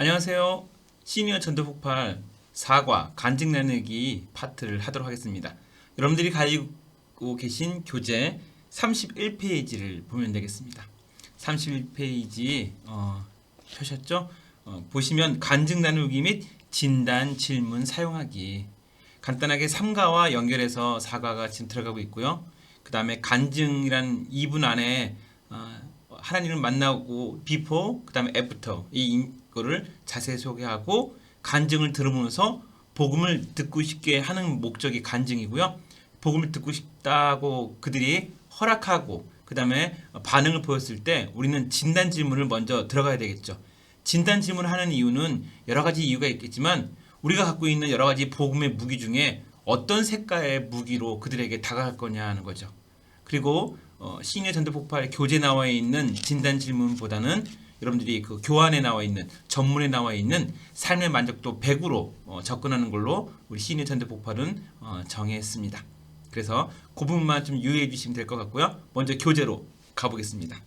안녕하세요. 시니어 전도폭발 사과 간증 나누기 파트를 하도록 하겠습니다. 여러분들이 가지고 계신 교재 31페이지를 보면 되겠습니다. 31페이지 펴셨죠? 보시면 간증 나누기 및 진단 질문 사용하기, 간단하게 삼가와 연결해서 사과가 지금 들어가고 있고요. 그 다음에 간증이란 2분 안에 하나님을 만나고 before, 그 다음에 after 이거를 자세히 소개하고 간증을 들으면서 복음을 듣고 싶게 하는 목적이 간증이고요. 복음을 듣고 싶다고 그들이 허락하고 그 다음에 반응을 보였을 때 우리는 진단 질문을 먼저 들어가야 되겠죠. 진단 질문을 하는 이유는 여러 가지 이유가 있겠지만 우리가 갖고 있는 여러 가지 복음의 무기 중에 어떤 색깔의 무기로 그들에게 다가갈 거냐 하는 거죠. 그리고 시니어 전도 폭발 교재에 나와 있는 진단 질문보다는 여러분들이 그 교환에 나와 있는 전문에 나와 있는 삶의 만족도 100으로 접근하는 걸로 우리 시니어 전도 폭발은 정했습니다. 그래서 그 부분만 좀 유의해 주시면 될 것 같고요. 먼저 교재로 가보겠습니다.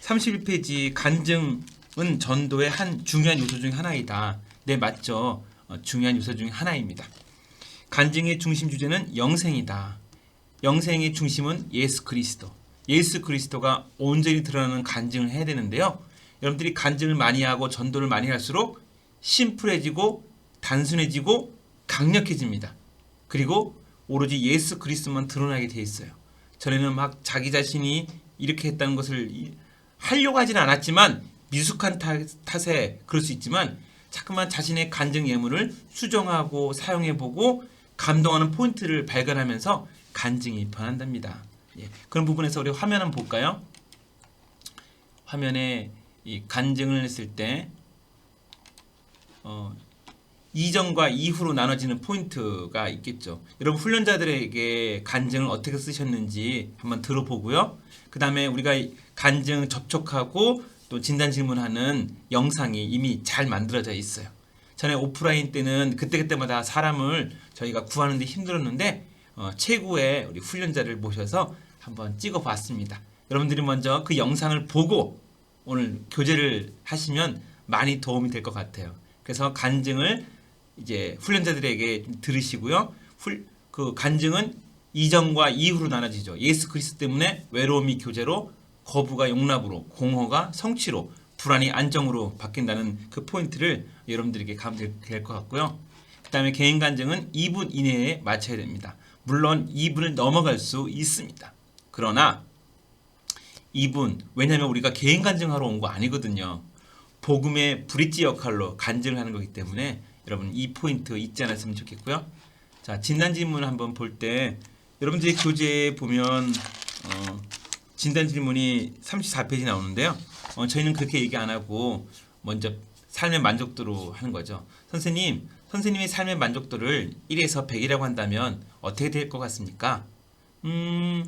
31페이지 간증은 전도의 한 중요한 요소 중 하나이다. 네, 맞죠. 중요한 요소 중 하나입니다. 간증의 중심 주제는 영생이다. 영생의 중심은 예수 그리스도. 예수 그리스도가 온전히 드러나는 간증을 해야 되는데요. 여러분들이 간증을 많이 하고 전도를 많이 할수록 심플해지고 단순해지고 강력해집니다. 그리고 오로지 예수 그리스도만 드러나게 돼 있어요. 전에는 막 자기 자신이 이렇게 했다는 것을 하려고 하지는 않았지만 미숙한 탓에 그럴 수 있지만 자꾸만 자신의 간증 예물을 수정하고 사용해보고 감동하는 포인트를 발견하면서 간증이 변한답니다. 예, 그런 부분에서 우리 화면 한번 볼까요? 화면에 이 간증을 했을 때 이전과 이후로 나눠지는 포인트가 있겠죠. 여러분 훈련자들에게 간증을 어떻게 쓰셨는지 한번 들어보고요. 그 다음에 우리가 간증 접촉하고 또 진단 질문하는 영상이 이미 잘 만들어져 있어요. 전에 오프라인 때는 그때그때마다 사람을 저희가 구하는 데 힘들었는데 최고의 우리 훈련자를 모셔서 한번 찍어봤습니다. 여러분들이 먼저 그 영상을 보고 오늘 교재를 하시면 많이 도움이 될 것 같아요. 그래서 간증을 이제 훈련자들에게 들으시고요. 그 간증은 이전과 이후로 나눠지죠. 예수 그리스도 때문에 외로움이 교제로, 거부가 용납으로, 공허가 성취로, 불안이 안정으로 바뀐다는 그 포인트를 여러분들에게 가면 될 것 같고요. 그 다음에 개인 간증은 2분 이내에 마쳐야 됩니다. 물론 2분을 넘어갈 수 있습니다. 그러나 2분, 왜냐하면 우리가 개인 간증하러 온 거 아니거든요. 복음의 브릿지 역할로 간증을 하는 거기 때문에 여러분 이 포인트 잊지 않았으면 좋겠고요. 자, 진단 질문을 한번 볼 때 여러분들의 교재에 보면 진단 질문이 34페이지 나오는데요. 저희는 그렇게 얘기 안 하고 먼저 삶의 만족도로 하는 거죠. 선생님의 삶의 만족도를 1에서 100이라고 한다면 어떻게 될 것 같습니까? 한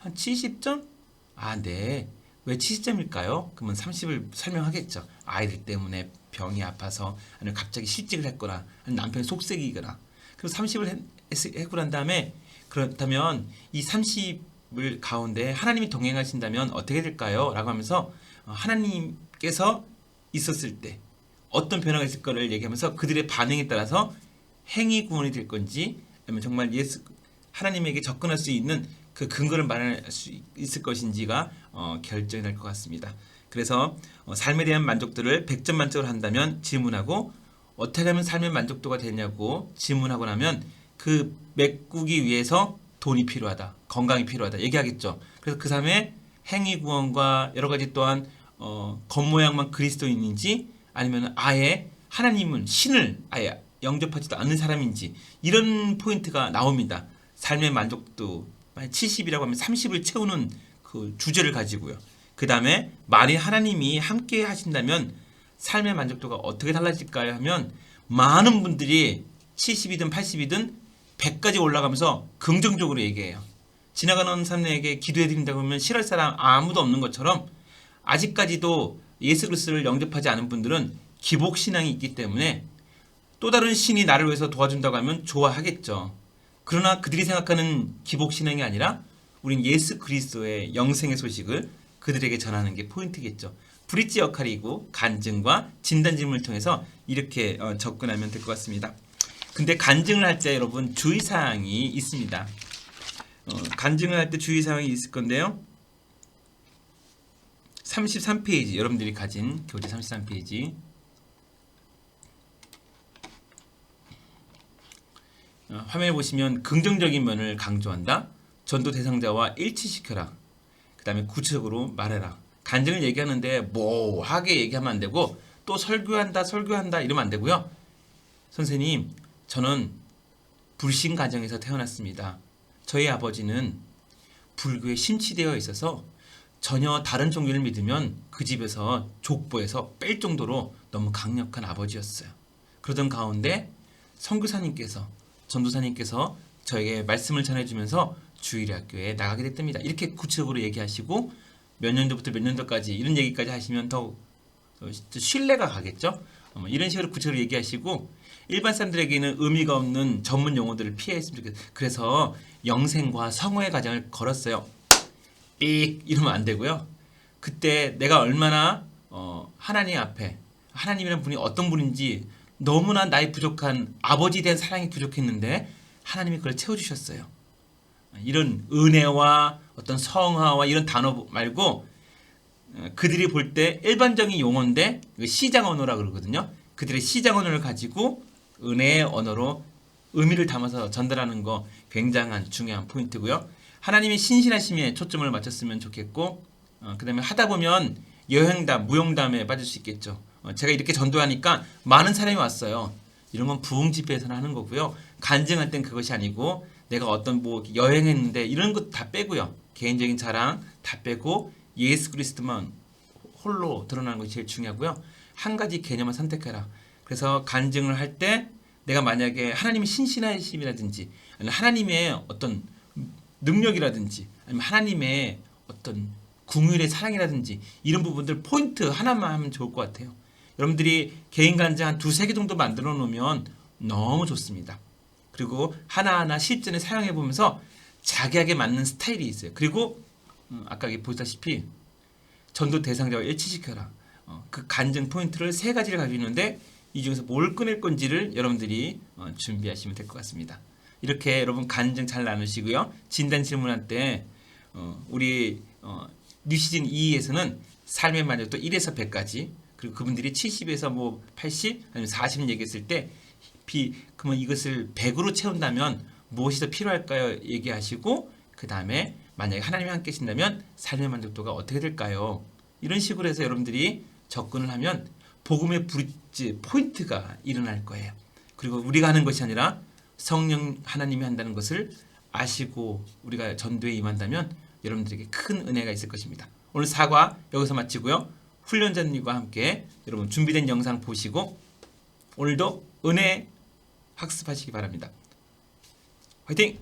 70점? 아, 네. 왜 70점일까요? 그러면 30을 설명하겠죠. 아이들 때문에 병이 아파서, 아니면 갑자기 실직을 했거나, 아니면 남편이 속썩이거나. 그래서 30을 했고 난 다음에, 그렇다면 이 30을 가운데 하나님이 동행하신다면 어떻게 될까요? 라고 하면서 하나님께서 있었을 때 어떤 변화가 있을 거를 얘기하면서 그들의 반응에 따라서 행위 구원이 될 건지, 아니면 정말 하나님에게 접근할 수 있는 그 근거를 마련할 수 있을 것인지가 결정이 될 것 같습니다. 그래서 삶에 대한 만족도를 100점 만점으로 한다면 질문하고, 어떻게 하면 삶의 만족도가 되냐고 질문하고 나면 그 메꾸기 위해서 돈이 필요하다, 건강이 필요하다 얘기하겠죠. 그래서 그 삶에 행위 구원과 여러 가지 또한 겉모양만 그리스도인인지 아니면 아예 하나님은 신을 아예 영접하지도 않는 사람인지 이런 포인트가 나옵니다. 삶의 만족도 70이라고 하면 30을 채우는 그 주제를 가지고요. 그 다음에 만일 하나님이 함께 하신다면 삶의 만족도가 어떻게 달라질까요? 하면 많은 분들이 70이든 80이든 100까지 올라가면서 긍정적으로 얘기해요. 지나가는 사람에게 기도해드린다고 하면 싫어할 사람 아무도 없는 것처럼 아직까지도 예수 그리스도를 영접하지 않은 분들은 기복신앙이 있기 때문에 또 다른 신이 나를 위해서 도와준다고 하면 좋아하겠죠. 그러나 그들이 생각하는 기복신앙이 아니라 우린 예수 그리스도의 영생의 소식을 그들에게 전하는 게 포인트겠죠. 브릿지 역할이고 간증과 진단 질문을 통해서 이렇게 접근하면 될 것 같습니다. 근데 간증을 할 때 여러분 주의사항이 있습니다. 간증을 할 때 주의사항이 있을 건데요. 33페이지 여러분들이 가진 교재 33페이지 화면에 보시면 긍정적인 면을 강조한다. 전도 대상자와 일치시켜라. 그 다음에 구체적으로 말해라. 간증을 얘기하는데 뭐하게 얘기하면 안 되고 또 설교한다 이러면 안 되고요. 선생님, 저는 불신 가정에서 태어났습니다. 저희 아버지는 불교에 심취되어 있어서 전혀 다른 종교를 믿으면 그 집에서 족보에서 뺄 정도로 너무 강력한 아버지였어요. 그러던 가운데 선교사님께서 전도사님께서 저에게 말씀을 전해주면서 주일학교에 나가게 됐답니다. 이렇게 구체적으로 얘기하시고 몇 년도부터 몇 년도까지 이런 얘기까지 하시면 더 신뢰가 가겠죠. 이런 식으로 구체적으로 얘기하시고 일반 사람들에게는 의미가 없는 전문 용어들을 피했으면 좋겠어요. 그래서 영생과 성호의 과정을 걸었어요. 삑 이러면 안 되고요. 그때 내가 얼마나 하나님 앞에 하나님이라는 분이 어떤 분인지 너무나 나의 부족한 아버지에 대한 사랑이 부족했는데 하나님이 그걸 채워주셨어요. 이런 은혜와 어떤 성화와 이런 단어 말고 그들이 볼 때 일반적인 용어인데 시장 언어라 그러거든요. 그들의 시장 언어를 가지고 은혜의 언어로 의미를 담아서 전달하는 거 굉장한 중요한 포인트고요. 하나님의 신실하심에 초점을 맞췄으면 좋겠고 그 다음에 하다 보면 여행담, 무용담에 빠질 수 있겠죠. 제가 이렇게 전도하니까 많은 사람이 왔어요. 이런 건 부흥 집회에서는 하는 거고요. 간증할 땐 그것이 아니고 내가 어떤 뭐 여행했는데 이런 것 다 빼고요. 개인적인 자랑 다 빼고 예수 그리스도만 홀로 드러나는 것이 제일 중요하고요. 한 가지 개념을 선택해라. 그래서 간증을 할 때 내가 만약에 하나님의 신실하심이라든지 아니면 하나님의 어떤 능력이라든지 아니면 하나님의 어떤 궁율의 사랑이라든지 이런 부분들 포인트 하나만 하면 좋을 것 같아요. 여러분들이 개인 간증 한 두세 개 정도 만들어 놓으면 너무 좋습니다. 그리고 하나하나 실전에 사용해 보면서 자기에게 맞는 스타일이 있어요. 그리고 아까 보다시피 전도 대상자와 일치시켜라. 그 간증 포인트를 세 가지를 가지고 있는데 이 중에서 뭘 꺼낼 건지를 여러분들이 준비하시면 될 것 같습니다. 이렇게 여러분 간증 잘 나누시고요. 진단 질문할 때 우리 뉴시즌 2에서는 삶의 만족도 1에서 100까지 그리고 그분들이 70에서 뭐 80 아니면 40 얘기했을 때 그러면 이것을 100으로 채운다면 무엇이 더 필요할까요? 얘기하시고 그 다음에 만약에 하나님이 함께 계신다면 삶의 만족도가 어떻게 될까요? 이런 식으로 해서 여러분들이 접근을 하면 복음의 브릿지 포인트가 일어날 거예요. 그리고 우리가 하는 것이 아니라 성령 하나님이 한다는 것을 아시고 우리가 전도에 임한다면 여러분들에게 큰 은혜가 있을 것입니다. 오늘 사과 여기서 마치고요. 훈련자님과 함께 여러분 준비된 영상 보시고 오늘도 은혜 학습하시기 바랍니다. 화이팅!